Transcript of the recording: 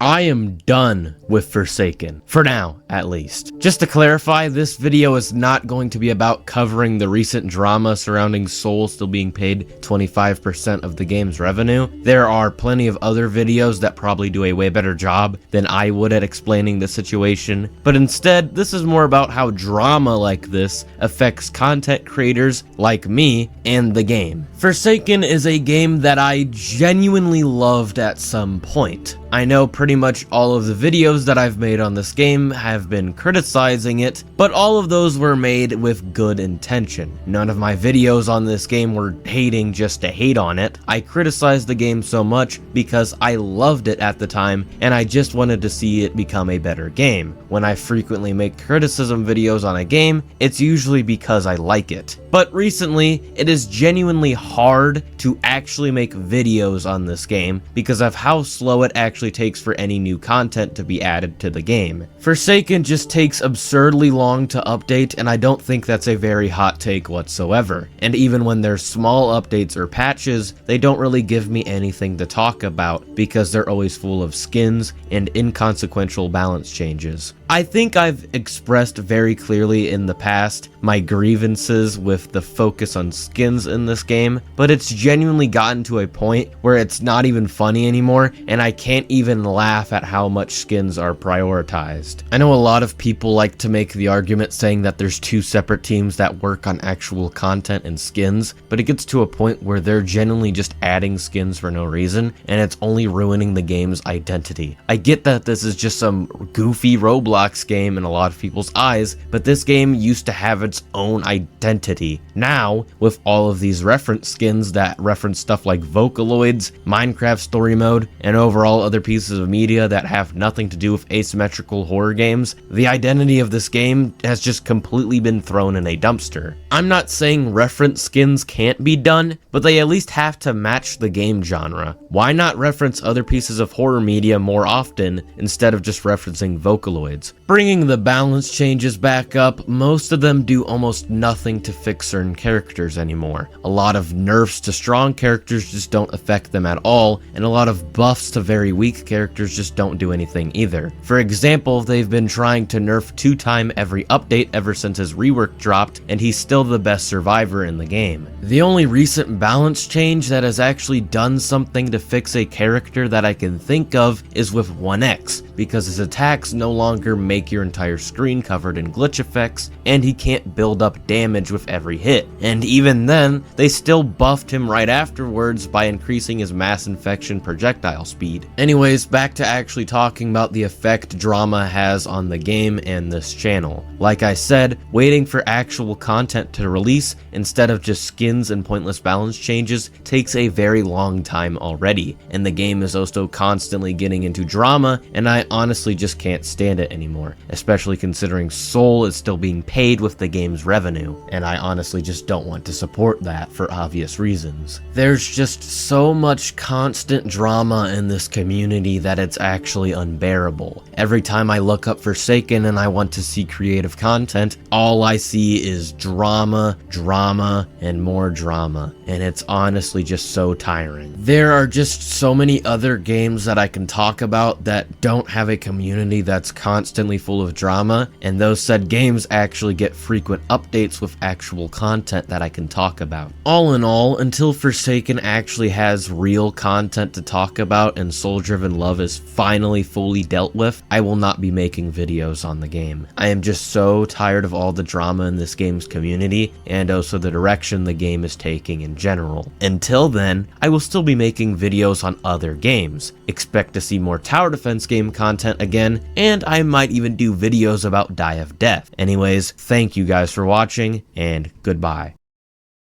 I am done with Forsaken. For now, at least. Just to clarify, this video is not going to be about covering the recent drama surrounding Soul still being paid 25% of the game's revenue. There are plenty of other videos that probably do a way better job than I would at explaining the situation, but instead, this is more about how drama like this affects content creators like me and the game. Forsaken is a game that I genuinely loved at some point. I know pretty much all of the videos that I've made on this game have been criticizing it, but all of those were made with good intention. None of my videos on this game were hating just to hate on it. I criticized the game so much because I loved it at the time and I just wanted to see it become a better game. When I frequently make criticism videos on a game, it's usually because I like it. But recently, it is genuinely hard to actually make videos on this game because of how slow it actually takes for any new content to be added to the game. Forsaken just takes absurdly long to update, and I don't think that's a very hot take whatsoever. And even when there's small updates or patches, they don't really give me anything to talk about because they're always full of skins and inconsequential balance changes. I think I've expressed very clearly in the past my grievances with the focus on skins in this game, but it's genuinely gotten to a point where it's not even funny anymore, and I can't even laugh at how much skins are prioritized. I know a lot of people like to make the argument saying that there's two separate teams that work on actual content and skins, but it gets to a point where they're genuinely just adding skins for no reason, and it's only ruining the game's identity. I get that this is just some goofy Roblox game in a lot of people's eyes, but this game used to have its own identity. Now, with all of these reference skins that reference stuff like Vocaloids, Minecraft Story Mode, and overall other pieces of media that have nothing to do with asymmetrical horror games, the identity of this game has just completely been thrown in a dumpster. I'm not saying reference skins can't be done, but they at least have to match the game genre. Why not reference other pieces of horror media more often instead of just referencing Vocaloids? Bringing the balance changes back up, most of them do almost nothing to fix certain characters anymore. A lot of nerfs to strong characters just don't affect them at all, and a lot of buffs to very weak characters just don't do anything either. For example, they've been trying to nerf 2-time every update ever since his rework dropped, and he's still the best survivor in the game. The only recent balance change that has actually done something to fix a character that I can think of is with 1X, because his attacks no longer make your entire screen covered in glitch effects, and he can't build up damage with every hit. And even then, they still buffed him right afterwards by increasing his mass infection projectile speed. Anyways, back to actually talking about the effect drama has on the game and this channel. Like I said, waiting for actual content to release instead of just skins and pointless balance changes takes a very long time already, and the game is also constantly getting into drama, and I honestly just can't stand it anymore, especially considering Soul is still being paid with the game's revenue, and I honestly just don't want to support that for obvious reasons. There's just so much constant drama in this community that it's actually unbearable. Every time I look up Forsaken and I want to see creative content, all I see is drama, drama, and more drama, and it's honestly just so tiring. There are just so many other games that I can talk about that don't have a community that's constantly full of drama, and those said games actually get frequent updates with actual content that I can talk about. All in all, until Forsaken actually has real content to talk about and soul-driven love is finally fully dealt with, I will not be making videos on the game. I am just so tired of all the drama in this game's community, and also the direction the game is taking in general. Until then, I will still be making videos on other games. Expect to see more tower defense game content again, and I might even do videos about Die of Death. Anyways, thank you guys for watching, and goodbye.